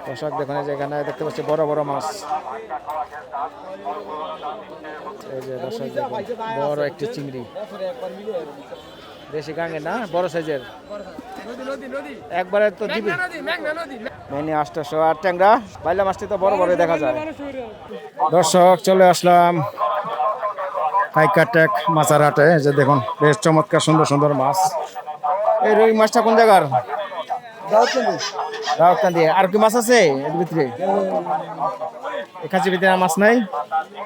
দর্শক দেখুন এই যে এখানে দেখতে পাচ্ছি বড় বড় মাছ। এই যে দর্শক দেখুন বড় একটি চিংড়ি, দেশি গাঙ্গে না, বড় সাইজের একবারে তো দিবি মেনি 800 আর ট্যাংরা বাইলা মাছটি তো বড় বড় দেখা যায়। দর্শক চলে আসলাম কাইকাটেক মাছের হাটে। এই যে দেখুন বেশ চমৎকার সুন্দর সুন্দর মাছ। এই রুই মাছটা কোন জায়গার? রাউতকান্দি। আর কি মাছ আছে এর ভিতরে? এখানে ভিতরে মাছ নাই।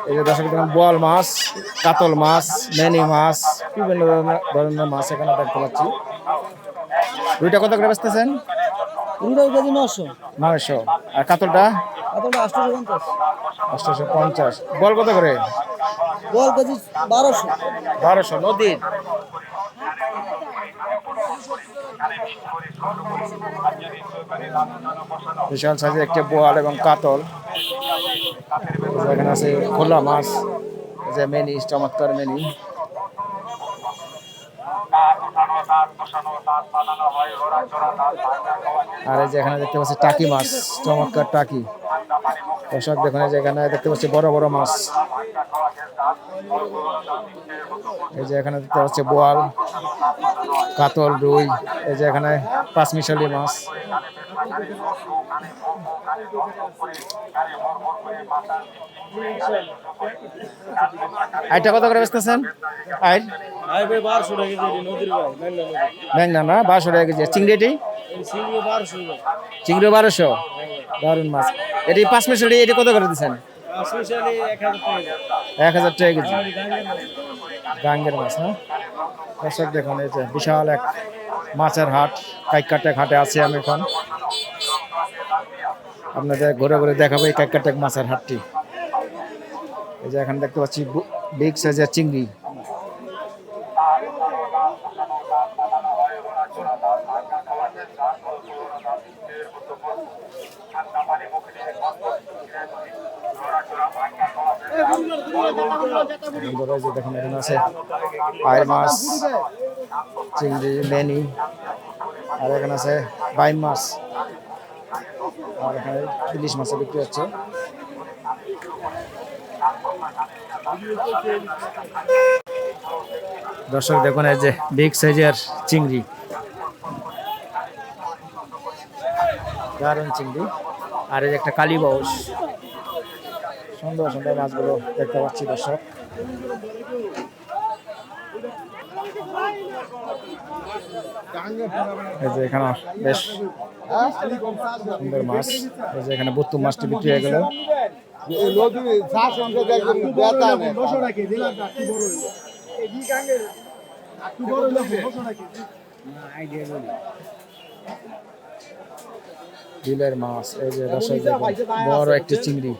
এই যে দর্শক দেখুন বোয়াল মাছ, কাতল মাছ, মেনি মাছ, বিভিন্ন ধরনের মাছ এখানে দেখতে পাচ্ছি। দুইটা কত করে বেচতেছেন? 900। আর কাতলটা? 850। বল কত করে? বল কেজি 1200। 1200 নদীর। বিশাল সাইজের একটি বোয়াল এবং কাতল। এখানে আছে খোলা মাছ, যে মেনি, চমৎকার মেনি। আর এই যে এখানে দেখতে পাচ্ছি টাকি মাছ, চমৎকার টাকি। দর্শক দেখুন এই যে এখানে দেখতে পাচ্ছি বড় বড় মাছ। এই যে এখানে দেখতে পাচ্ছি বোয়াল, কাতল, রুই। এই যে এখানে পাঁচমিশালি মাছ। আইটা কত করে বেচতেছেন? আই ভাই 1200 টাকা কেজি নদীর ভাই ব্যাংনা না 1200 টাকা কেজি। চিংড়িটি? চিংড়ি 1200 টাকা। চিংড়ি 1200। দারুন মাছ। এটি পাঁচমিশালি, এটি কত করে দিচ্ছেন? স্পেশালি 1000 টাকা। 1000 টাকা কেজি গাঙ্গের মাছ। হ্যাঁ দর্শক দেখুন এই যে বিশাল এক মাছের হাট, কাইকাটেক হাটে আছি আমি এখন। আপনাদের ঘুরে ঘুরে দেখাবো এই কাইকাটেক মাছের হাটটি। এই যে এখানে দেখতে পাচ্ছি বিগ সাইজের চিংড়ি। দেখুন এখানে আছে আইর মাছ, চিংড়ি, মেনি। আর এখানে আছে বাইম মাছ। আর এখানে ইলিশ মাছ বিক্রি হচ্ছে। দর্শক দেখুন এই যে বিগ সাইজের চিংড়ি, দারুণ চিংড়ি। আর এই যে একটা কালীবাউস, সুন্দর সুন্দর মাছগুলো দেখতে পাচ্ছি দর্শক। এই যে এখানে বেশ সুন্দর মাছ। এই যে এখানে বুত্তু মাছটি বিক্রি হয়ে গেল। বিলের মাছ। এই যে দর্শক বড় একটি চিংড়ি।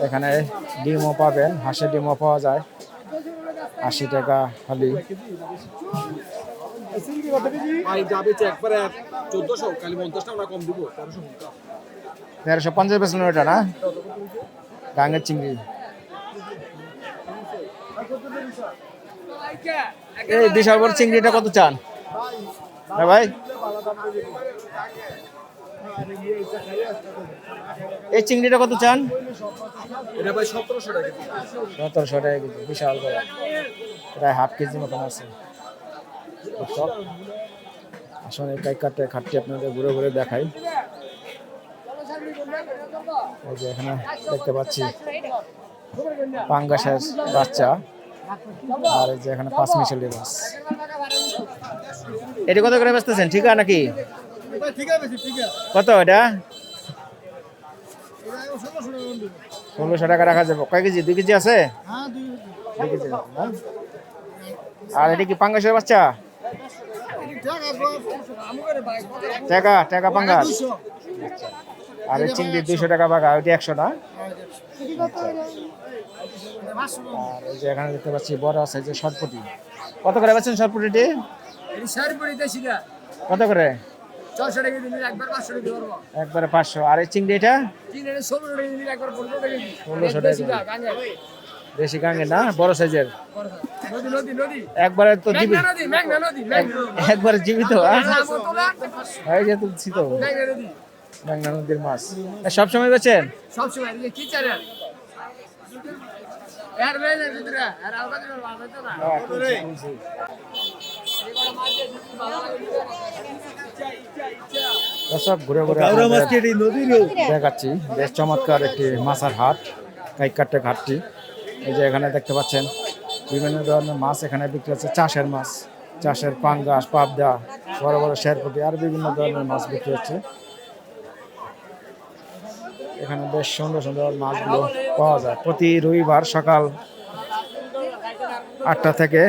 এখানে ডিমও পাবেন, হাঁসের ডিমও পাওয়া যায় 80 টাকা খালি। 1350 বেসন ওটা না গাঙ্গের চিংড়ি। এই বিশাল বড় চিংড়িটা কত চান? হ্যাঁ ভাই, এই চিংড়িটা কত চান? এটা ভাই 1700 টাকা কেজি। 1700 টাকা কেজি, বিশাল বড়, প্রায় হাফ কেজি মতন আছে। আসলে কাইকাটে খাটটি আপনাদের ঘুরে ঘুরে দেখাই। এই যে এখানে দেখতে পাচ্ছি পাঙ্গাসের বাচ্চা। আর এই যে এখানে পাঁচমিশালি মাছ। এটি কত করে বেচতেছেন? ঠিক আছে নাকি? কত এটা? 1600 টাকা রাখা যাবে। কয় কেজি? 2 কেজি আছে? 2 কেজি। আর এটি কি পাঙ্গাসের বাচ্চা? টাকা টাকা পাঙ্গাস। আর এই চিংড়ি 200 টাকা বাঘা, ওইটি 100 না? আর এই যে এখানে দেখতে পাচ্ছি বড় সাইজের শর্টপুটি। কত করে বেচেন শর্টপুটিটি? কত করে? 400 টাকা দিলে একবার 500 টাকা দিব। একবারে 500। আর এই চিংড়ি এটা? চিংড়ি 16 টাকা দিলে একবার 15 টাকা দিই। 1600 টাকা। দেশি গাঙ্গে না, বড় সাইজের। নদী নদী নদী একবারে তো জীবিত, মেঘনা নদী মেঘনা নদী মেঘনা একবারে জীবিত। এই যে তুলছি তো নদী মেঘনা নদীর মাছ। সবসময় বেচেন? সবসময় কি চারে এর বেজে দুরা আর আলবা দিন বাবা তো না তুলছি। দর্শক ঘুরে ঘুরে দেখাচ্ছি বেশ চমৎকার একটি মাছের হাট, কাইকাটে ঘাটটি। এই যে এখানে দেখতে পাচ্ছেন বিভিন্ন ধরনের মাছ এখানে বিক্রি হচ্ছে। চাষের মাছ, চাষের পাঙ্গাস, পাবদা, বড় বড় শেরপুটি আর বিভিন্ন ধরনের মাছ বিক্রি হচ্ছে। এখানে বেশ সুন্দর সুন্দর মাছগুলো পাওয়া যায়। প্রতি রবিবার সকাল 8টা থেকে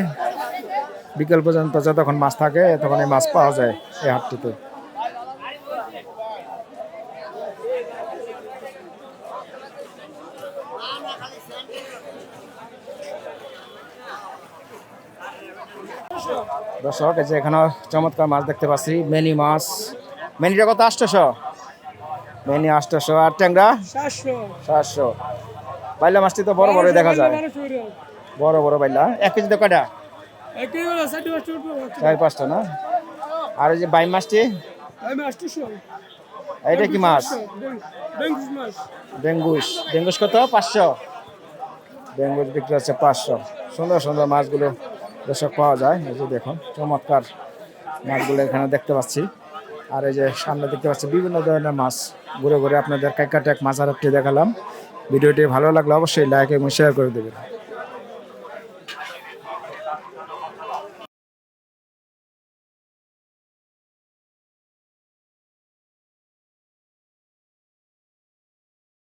বিকেল পর্যন্ত যতক্ষণ মাছ থাকে তখন এই মাছ পাওয়া যায় এই হাটটিতে। দর্শক এই যে এখানে চমৎকার মাছ দেখতে পাচ্ছি, মেনি মাছ। মেনিটা কত? 800। মেনি 800 আর ট্যাংরা 700। বাইলা মাছটি তো বড় বড় দেখা যায়, বড় বড় বাইলা। 1 কেজিতে কয়টা? 4-5টা না? আর ওই যে বাইম মাছটি, এইটা কি মাছ? বেঙ্গুস। বেঙ্গুস কত? 500। বেঙ্গুস বিক্রি হচ্ছে 500। সুন্দর সুন্দর মাছগুলো দর্শক পাওয়া যায়। এই যে দেখুন চমৎকার মাছগুলো এখানে দেখতে পাচ্ছি। আর এই যে সামনে দেখতে পাচ্ছি বিভিন্ন ধরনের মাছ। ঘুরে ঘুরে আপনাদের কাইকাটেক মাছ হাটটি দেখালাম। ভিডিওটি ভালো লাগলে অবশ্যই লাইক এবং শেয়ার করে দেবেন।